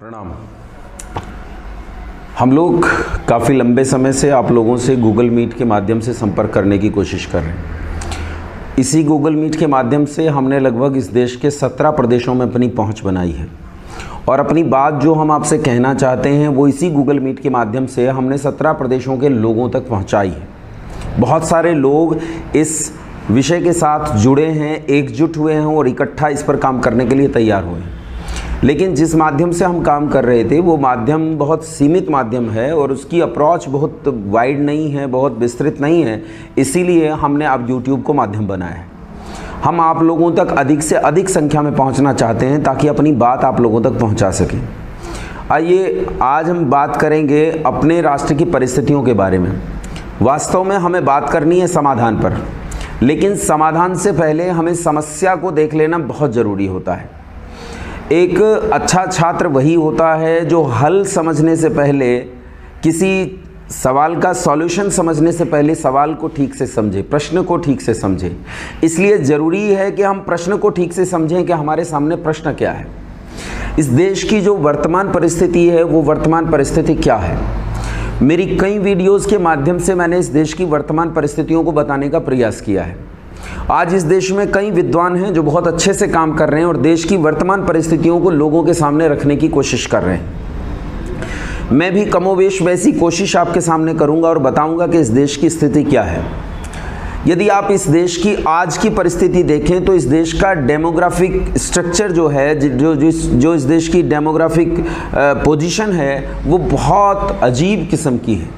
प्रणाम। हम लोग काफ़ी लंबे समय से आप लोगों से गूगल मीट के माध्यम से संपर्क करने की कोशिश कर रहे हैं। इसी गूगल मीट के माध्यम से हमने लगभग इस देश के 17 प्रदेशों में अपनी पहुंच बनाई है और अपनी बात जो हम आपसे कहना चाहते हैं वो इसी गूगल मीट के माध्यम से हमने 17 प्रदेशों के लोगों तक पहुंचाई है। बहुत सारे लोग इस विषय के साथ जुड़े हैं, एकजुट हुए हैं और इकट्ठा इस पर काम करने के लिए तैयार हुए हैं। लेकिन जिस माध्यम से हम काम कर रहे थे वो माध्यम बहुत सीमित माध्यम है और उसकी अप्रोच बहुत वाइड नहीं है, बहुत विस्तृत नहीं है। इसीलिए हमने अब YouTube को माध्यम बनाया है। हम आप लोगों तक अधिक से अधिक संख्या में पहुंचना चाहते हैं ताकि अपनी बात आप लोगों तक पहुंचा सकें। आइए आज हम बात करेंगे अपने राष्ट्र की परिस्थितियों के बारे में। वास्तव में हमें बात करनी है समाधान पर, लेकिन समाधान से पहले हमें समस्या को देख लेना बहुत ज़रूरी होता है। एक अच्छा छात्र वही होता है जो हल समझने से पहले, किसी सवाल का सॉल्यूशन समझने से पहले सवाल को ठीक से समझे, प्रश्न को ठीक से समझे। इसलिए ज़रूरी है कि हम प्रश्न को ठीक से समझें कि हमारे सामने प्रश्न क्या है, इस देश की जो वर्तमान परिस्थिति है वो वर्तमान परिस्थिति क्या है। मेरी कई वीडियोस के माध्यम से मैंने इस देश की वर्तमान परिस्थितियों को बताने का प्रयास किया है। आज इस देश में कई विद्वान हैं जो बहुत अच्छे से काम कर रहे हैं और देश की वर्तमान परिस्थितियों को लोगों के सामने रखने की कोशिश कर रहे हैं। मैं भी कमोवेश वैसी कोशिश आपके सामने करूंगा और बताऊंगा कि इस देश की स्थिति क्या है। यदि आप इस देश की आज की परिस्थिति देखें तो इस देश का डेमोग्राफिक स्ट्रक्चर जो है, जो इस देश की डेमोग्राफिक पोजीशन है वो बहुत अजीब किस्म की है।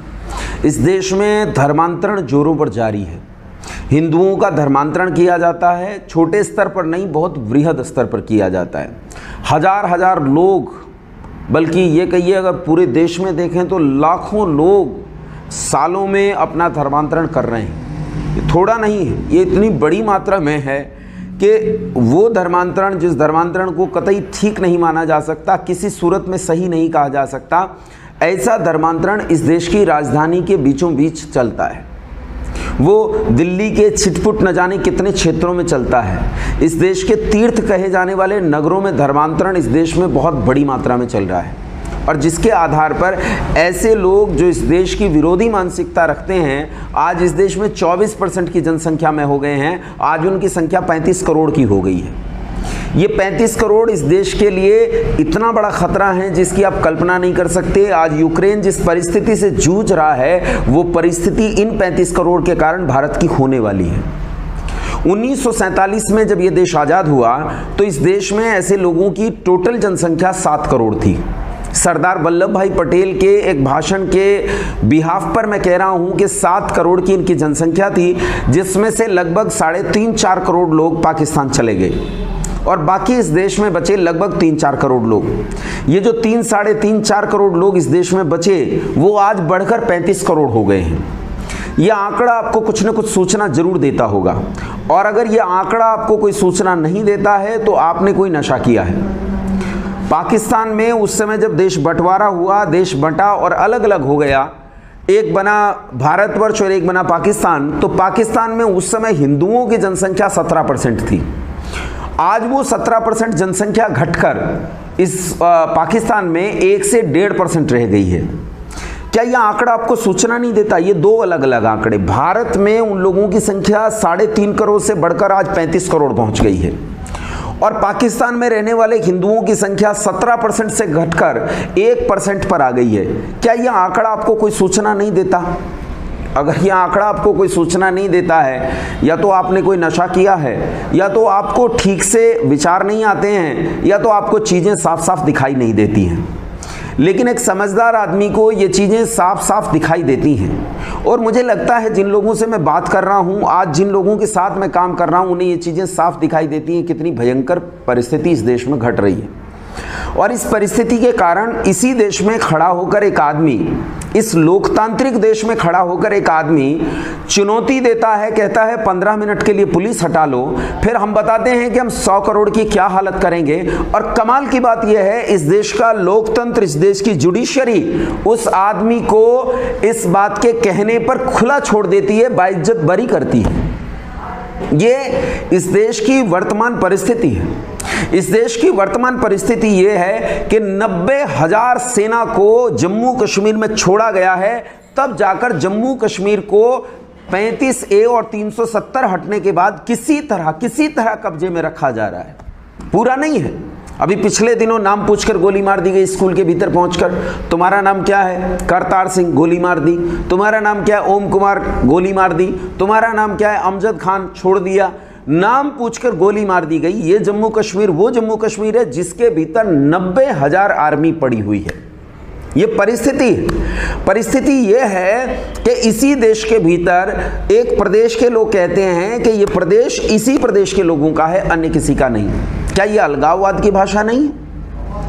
इस देश में धर्मांतरण जोरों पर जारी है। हिंदुओं का धर्मांतरण किया जाता है, छोटे स्तर पर नहीं, बहुत वृहद स्तर पर किया जाता है। हजार हजार लोग, बल्कि ये कहिए अगर पूरे देश में देखें तो लाखों लोग सालों में अपना धर्मांतरण कर रहे हैं। ये थोड़ा नहीं है, ये इतनी बड़ी मात्रा में है कि वो धर्मांतरण, जिस धर्मांतरण को कतई ठीक नहीं माना जा सकता, किसी सूरत में सही नहीं कहा जा सकता, ऐसा धर्मांतरण इस देश की राजधानी के बीचों बीच चलता है। वो दिल्ली के छिटपुट न जाने कितने क्षेत्रों में चलता है। इस देश के तीर्थ कहे जाने वाले नगरों में धर्मांतरण इस देश में बहुत बड़ी मात्रा में चल रहा है और जिसके आधार पर ऐसे लोग जो इस देश की विरोधी मानसिकता रखते हैं, आज इस देश में 24% की जनसंख्या में हो गए हैं। आज उनकी संख्या 35 करोड़ की हो गई है। ये 35 करोड़ इस देश के लिए इतना बड़ा खतरा है जिसकी आप कल्पना नहीं कर सकते। आज यूक्रेन जिस परिस्थिति से जूझ रहा है वो परिस्थिति इन 35 करोड़ के कारण भारत की होने वाली है। 1947 में जब ये देश आज़ाद हुआ तो इस देश में ऐसे लोगों की टोटल जनसंख्या 7 करोड़ थी। सरदार वल्लभ भाई पटेल के एक भाषण के बिहाफ पर मैं कह रहा हूं कि 7 करोड़ की इनकी जनसंख्या थी, जिसमें से लगभग 3.5-4 करोड़ लोग पाकिस्तान चले गए और बाकी इस देश में बचे लगभग 3-4 करोड़ लोग। ये जो 3-3.5-4 करोड़ लोग इस देश में बचे वो आज बढ़कर 35 करोड़ हो गए हैं। यह आंकड़ा आपको कुछ न कुछ सूचना जरूर देता होगा और अगर यह आंकड़ा आपको कोई सूचना नहीं देता है तो आपने कोई नशा किया है। पाकिस्तान में उस समय जब देश बंटवारा हुआ, देश बंटा और अलग अलग हो गया, एक बना भारतवर्ष और एक बना पाकिस्तान, तो पाकिस्तान में उस समय हिंदुओं की जनसंख्या 17% थी। आज वो 17% जनसंख्या घटकर इस पाकिस्तान में 1 से 1.5% रह गई है। क्या यह आंकड़ा आपको सूचना नहीं देता? ये दो अलग अलग आंकड़े। भारत में उन लोगों की संख्या 3.5 करोड़ से बढ़कर आज 35 करोड़ पहुंच गई है और पाकिस्तान में रहने वाले हिंदुओं की संख्या 17% से घटकर 1% पर आ गई है। क्या यह आंकड़ा आपको कोई सूचना नहीं देता? अगर यह आंकड़ा आपको कोई सूचना नहीं देता है, या तो आपने कोई नशा किया है, या तो आपको ठीक से विचार नहीं आते हैं, या तो आपको चीज़ें साफ साफ दिखाई नहीं देती हैं। लेकिन एक समझदार आदमी को ये चीज़ें साफ साफ दिखाई देती हैं और मुझे लगता है जिन लोगों से मैं बात कर रहा हूँ, आज जिन लोगों के साथ मैं काम कर रहा हूँ, उन्हें ये चीज़ें साफ दिखाई देती हैं कितनी भयंकर परिस्थिति इस देश में घट रही है। और इस परिस्थिति के कारण इसी देश में खड़ा होकर एक आदमी, इस लोकतांत्रिक देश में खड़ा होकर एक आदमी चुनौती देता है, कहता है 15 मिनट के लिए पुलिस हटा लो, फिर हम बताते हैं कि हम 100 करोड़ की क्या हालत करेंगे। और कमाल की बात यह है, इस देश का लोकतंत्र, इस देश की जुडिशरी उस आदमी को इस बात के कहने पर खुला छोड़ देती है, बाइज्जत बरी करती है। ये इस देश की वर्तमान परिस्थिति है। इस देश की वर्तमान परिस्थिति ये है कि 90,000 सेना को जम्मू कश्मीर में छोड़ा गया है, तब जाकर जम्मू कश्मीर को 35A और 370 हटने के बाद किसी तरह कब्जे में रखा जा रहा है। पूरा नहीं है। अभी पिछले दिनों नाम पूछकर गोली मार दी गई स्कूल के भीतर पहुंचकर। तुम्हारा नाम क्या है? करतार सिंह, गोली मार दी। तुम्हारा नाम क्या है? ओम कुमार, गोली मार दी। तुम्हारा नाम क्या है? अमजद खान, छोड़ दिया। नाम पूछकर गोली मार दी गई। ये जम्मू कश्मीर वो जम्मू कश्मीर है जिसके भीतर 90,000 आर्मी पड़ी हुई है। ये परिस्थिति ये है कि इसी देश के भीतर एक प्रदेश के लोग कहते हैं कि ये प्रदेश इसी प्रदेश के लोगों का है, अन्य किसी का नहीं। क्या ये अलगाववाद की भाषा नहीं है?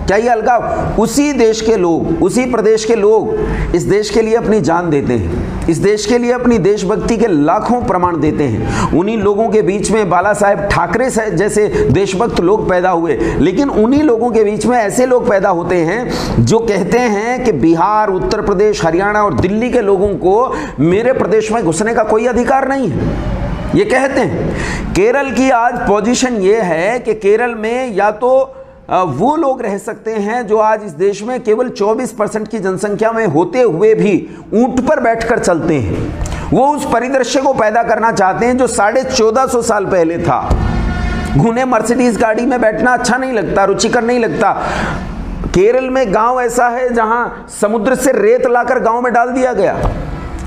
क्या ये अलगाव? उसी देश के लोग, उसी प्रदेश के लोग इस देश के लिए अपनी जान देते हैं, इस देश के लिए अपनी देशभक्ति के लाखों प्रमाण देते हैं। उन्हीं लोगों के बीच में बाला साहेब ठाकरे जैसे देशभक्त लोग पैदा हुए, लेकिन उन्हीं लोगों के बीच में ऐसे लोग पैदा होते हैं जो कहते हैं कि बिहार, उत्तर प्रदेश, हरियाणा और दिल्ली के लोगों को मेरे प्रदेश में घुसने का कोई अधिकार नहीं है, ये कहते हैं। केरल की आज पोजीशन ये है कि केरल में या तो वो लोग रह सकते हैं जो आज इस देश में केवल 24% की जनसंख्या में होते हुए भी ऊंट पर बैठकर चलते हैं। वो उस परिदृश्य को पैदा करना चाहते हैं जो 1450 साल पहले था। उन्हें मर्सिडीज गाड़ी में बैठना अच्छा नहीं लगता, रुचिकर नहीं लगता। केरल में गांव ऐसा है जहां समुद्र से रेत लाकर गांव में डाल दिया गया।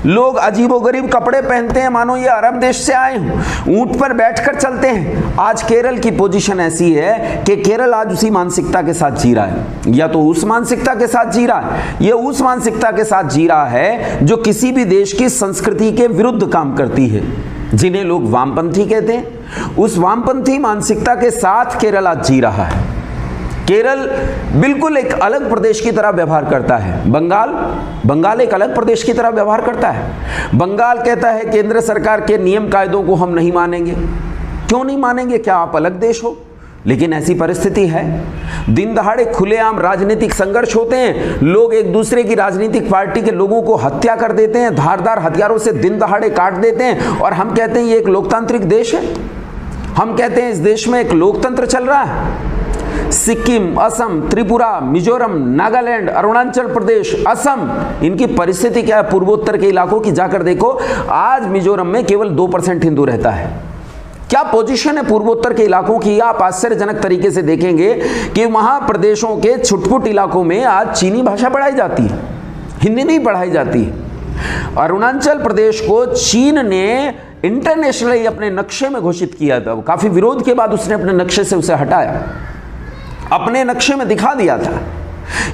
लोग अजीबोगरीब कपड़े पहनते हैं मानो ये अरब देश से आए हों, ऊंट पर बैठकर चलते हैं। आज केरल की पोजीशन ऐसी है कि केरल आज उसी मानसिकता के साथ जी रहा है, या तो उस मानसिकता के साथ जी रहा है, ये उस मानसिकता के साथ जी रहा है जो किसी भी देश की संस्कृति के विरुद्ध काम करती है, जिन्हें लोग वामपंथी कहते हैं। उस वामपंथी मानसिकता के साथ केरल आज जी रहा है। केरल बिल्कुल एक अलग प्रदेश की तरह व्यवहार करता है। बंगाल एक अलग प्रदेश की तरह व्यवहार करता है। बंगाल कहता है केंद्र सरकार के नियम कायदों को हम नहीं मानेंगे। क्यों नहीं मानेंगे? क्या आप अलग देश हो? लेकिन ऐसी परिस्थिति है। दिन दहाड़े खुलेआम राजनीतिक संघर्ष होते हैं, लोग एक दूसरे की राजनीतिक पार्टी के लोगों को हत्या कर देते हैं, धारदार हथियारों से दिन दहाड़े काट देते हैं, और हम कहते हैं ये एक लोकतांत्रिक देश है। हम कहते हैं इस देश में एक लोकतंत्र चल रहा है। सिक्किम, असम, त्रिपुरा, मिजोरम, नागालैंड, अरुणाचल प्रदेश, असम, इनकी परिस्थिति क्या है? पूर्वोत्तर के इलाकों की जाकर देखो। आज मिजोरम में केवल 2% हिंदू रहता है। क्या पोजीशन है पूर्वोत्तर के इलाकों की? आप आश्चर्यजनक तरीके से देखेंगे कि वहां प्रदेशों के छुटपुट इलाकों में आज चीनी भाषा पढ़ाई जाती है, हिंदी नहीं पढ़ाई जाती है। अरुणाचल प्रदेश को चीन ने इंटरनेशनली अपने नक्शे में घोषित किया था। काफी विरोध के बाद उसने अपने नक्शे से उसे हटाया, अपने नक्शे में दिखा दिया था।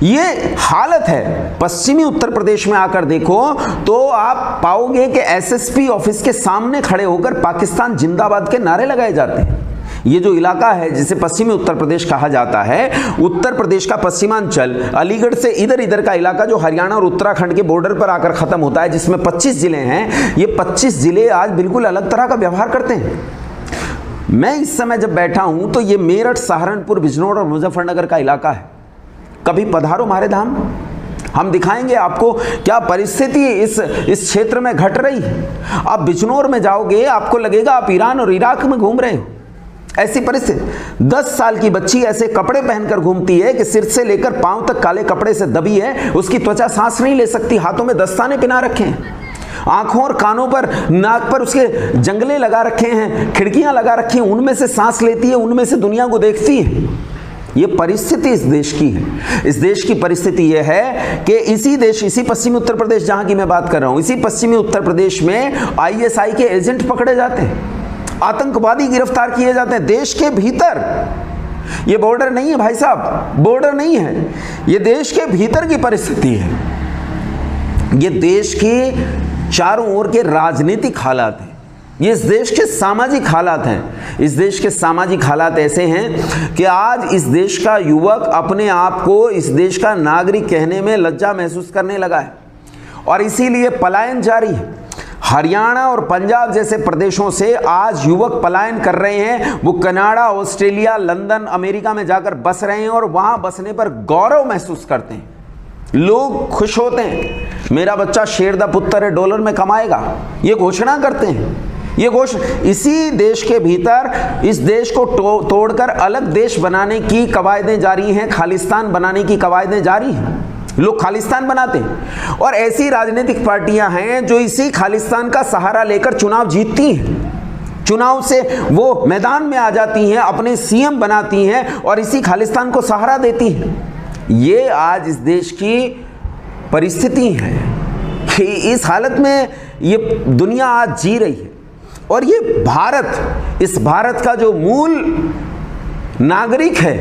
ये हालत है। पश्चिमी उत्तर प्रदेश में आकर देखो तो आप पाओगे कि एसएसपी ऑफिस के सामने खड़े होकर पाकिस्तान जिंदाबाद के नारे लगाए जाते हैं। ये जो इलाका है जिसे पश्चिमी उत्तर प्रदेश कहा जाता है, उत्तर प्रदेश का पश्चिमांचल, अलीगढ़ से इधर का इलाका जो हरियाणा और उत्तराखंड के बॉर्डर पर आकर खत्म होता है, जिसमें 25 जिले हैं, ये 25 जिले आज बिल्कुल अलग तरह का व्यवहार करते हैं। मैं इस समय जब बैठा हूं तो ये मेरठ, सहारनपुर, बिजनौर और मुजफ्फरनगर का इलाका है। कभी पधारो हमारे धाम, हम दिखाएंगे आपको क्या परिस्थिति इस क्षेत्र में घट रही है। आप बिजनौर में जाओगे, आपको लगेगा आप ईरान और इराक में घूम रहे हो। ऐसी परिस्थिति। 10 साल की बच्ची ऐसे कपड़े पहनकर घूमती है कि सिर से लेकर पांव तक काले कपड़े से दबी है, उसकी त्वचा सांस नहीं ले सकती, हाथों में दस्ताने पहना रखे हैं, आंखों और कानों पर, नाक पर उसके जंगले लगा रखे हैं, खिड़कियां लगा रखी हैं, उनमें से सांस लेती है, उनमें से दुनिया को देखती है। ये परिस्थिति इस देश की है। इस देश की परिस्थिति यह है कि इसी पश्चिमी उत्तर प्रदेश जहां की मैं बात कर रहा हूं, इसी पश्चिमी उत्तर प्रदेश में आईएसआई के एजेंट पकड़े जाते हैं, आतंकवादी गिरफ्तार किए जाते हैं देश के भीतर। ये बॉर्डर नहीं है भाई साहब, बॉर्डर नहीं है, ये देश के भीतर की परिस्थिति है। ये देश की चारों ओर के राजनीतिक हालात हैं, ये इस देश के सामाजिक हालात हैं। इस देश के सामाजिक हालात ऐसे हैं कि आज इस देश का युवक अपने आप को इस देश का नागरिक कहने में लज्जा महसूस करने लगा है, और इसीलिए पलायन जारी है। हरियाणा और पंजाब जैसे प्रदेशों से आज युवक पलायन कर रहे हैं। वो कनाडा, ऑस्ट्रेलिया, लंदन, अमेरिका में जाकर बस रहे हैं और वहां बसने पर गौरव महसूस करते हैं। लोग खुश होते हैं, मेरा बच्चा शेर दा पुत्र है, डॉलर में कमाएगा, ये घोषणा करते हैं। ये घोषणा इसी देश के भीतर इस देश को तोड़कर अलग देश बनाने की कवायदें जारी हैं, खालिस्तान बनाने की कवायदें जारी हैं। लोग खालिस्तान बनाते हैं और ऐसी राजनीतिक पार्टियां हैं जो इसी खालिस्तान का सहारा लेकर चुनाव जीतती हैं, चुनाव से वो मैदान में आ जाती हैं, अपने सीएम बनाती हैं और इसी खालिस्तान को सहारा देती हैं। ये आज इस देश की परिस्थिति है कि इस हालत में ये दुनिया आज जी रही है। और ये भारत, इस भारत का जो मूल नागरिक है,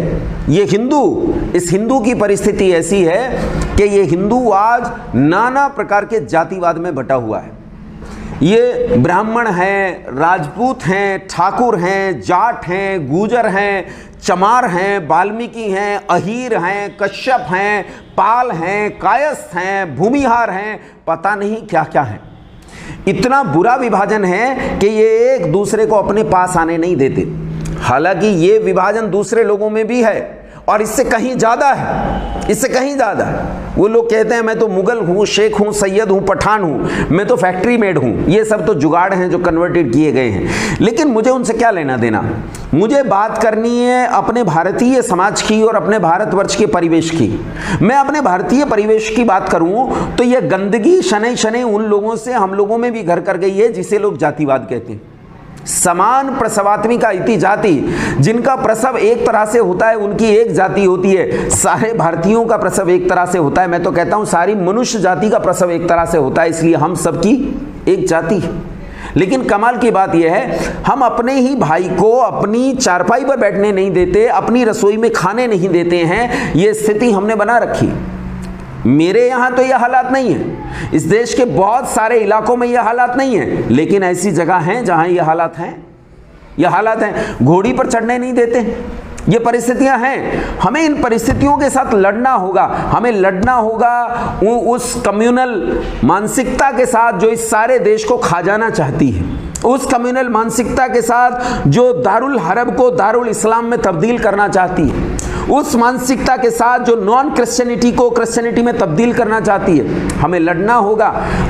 ये हिंदू, इस हिंदू की परिस्थिति ऐसी है कि ये हिंदू आज नाना प्रकार के जातिवाद में बटा हुआ है। ये ब्राह्मण हैं, राजपूत हैं, ठाकुर हैं, जाट हैं, गुजर हैं, चमार हैं, वाल्मीकि हैं, अहीर हैं, कश्यप हैं, पाल हैं, कायस्थ हैं, भूमिहार हैं, पता नहीं क्या क्या है। इतना बुरा विभाजन है कि ये एक दूसरे को अपने पास आने नहीं देते। हालांकि ये विभाजन दूसरे लोगों में भी है और इससे कहीं ज़्यादा है, इससे कहीं ज़्यादा है। वो लोग कहते हैं मैं तो मुगल हूँ, शेख हूँ, सैयद हूँ, पठान हूँ, मैं तो फैक्ट्री मेड हूँ। ये सब तो जुगाड़ हैं जो कन्वर्टेड किए गए हैं, लेकिन मुझे उनसे क्या लेना देना। मुझे बात करनी है अपने भारतीय समाज की और अपने भारतवर्ष के परिवेश की। मैं अपने भारतीय परिवेश की बात करूँ तो यह गंदगी शनै शनै उन लोगों से हम लोगों में भी घर कर गई है जिसे लोग जातिवाद कहते हैं। समान प्रसवात्मिका इति जाति, जिनका प्रसव एक तरह से होता है, उनकी एक जाति होती है। सारे भारतीयों का प्रसव एक तरह से होता है। मैं तो कहता हूं सारी मनुष्य जाति का प्रसव एक तरह से होता है, इसलिए हम सबकी एक जाति है। लेकिन कमाल की बात यह है, हम अपने ही भाई को अपनी चारपाई पर बैठने नहीं देते, अपनी रसोई में खाने नहीं देते हैं। ये स्थिति हमने बना रखी। मेरे यहाँ तो यह हालात नहीं है, इस देश के बहुत सारे इलाकों में यह हालात नहीं है, लेकिन ऐसी जगह हैं जहाँ यह हालात हैं। यह हालात हैं, घोड़ी पर चढ़ने नहीं देते। ये परिस्थितियां हैं। हमें इन परिस्थितियों के साथ लड़ना होगा। हमें लड़ना होगा उस कम्युनल मानसिकता के साथ जो इस सारे देश को खा जाना चाहती है, उस कम्युनल मानसिकता के साथ जो दारुल हरब को दारुल इस्लाम में तब्दील करना चाहती है, उस मानसिकता के साथ जो नॉन क्रिश्चियनिटी को क्रिश्चियनिटी में तब्दील करना चाहती है। हमें लड़ना होगा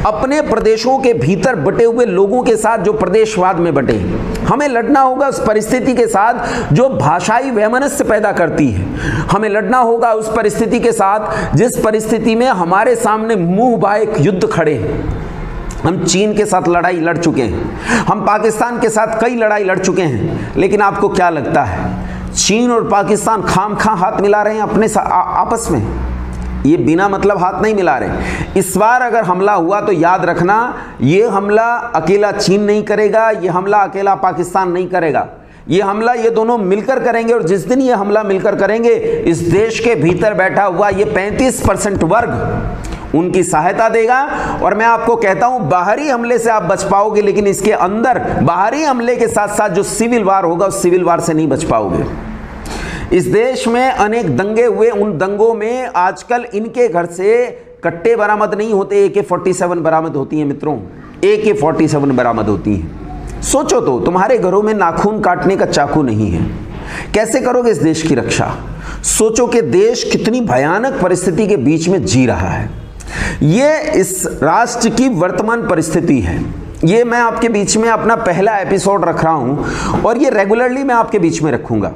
अपने प्रदेशों के भीतर बटे हुए लोगों के साथ जो प्रदेशवाद में बटे हैं। हमें लड़ना होगा उस परिस्थिति के साथ जो भाषाई वैमनस्य पैदा करती है। हमें लड़ना होगा उस परिस्थिति के साथ जिस परिस्थिति में हमारे सामने मुंह बाए युद्ध खड़े हैं। हम चीन के साथ लड़ाई लड़ चुके हैं, हम पाकिस्तान के साथ कई लड़ाई लड़ चुके हैं, लेकिन आपको क्या लगता है चीन और पाकिस्तान खामखा हाथ मिला रहे हैं अपने आपस में? ये बिना मतलब हाथ नहीं मिला रहे। इस बार अगर हमला हुआ तो याद रखना, ये हमला अकेला चीन नहीं करेगा, ये हमला अकेला पाकिस्तान नहीं करेगा। ये हमला ये दोनों मिलकर करेंगे और जिस दिन ये हमला मिलकर करेंगे, इस देश के भीतर बैठा हुआ ये 35% वर्ग उनकी सहायता देगा। और मैं आपको कहता हूं बाहरी हमले से आप बच पाओगे, लेकिन इसके अंदर बाहरी हमले के साथ साथ जो सिविल वार होगा उस सिविल वार से नहीं बच पाओगे। इस देश में अनेक दंगे हुए, उन दंगों में आजकल इनके घर से कट्टे बरामद नहीं होते, AK-47 बरामद होती हैं मित्रों, AK-47 बरामद होती हैं। सोचो तो तुम्हारे घरों में नाखून काटने का चाकू नहीं है, कैसे करोगे इस देश की रक्षा? सोचो कि देश कितनी भयानक परिस्थिति के बीच में जी रहा है। ये इस राष्ट्र की वर्तमान परिस्थिति है। ये मैं आपके बीच में अपना पहला एपिसोड रख रहा हूं और ये रेगुलरली मैं आपके बीच में रखूंगा।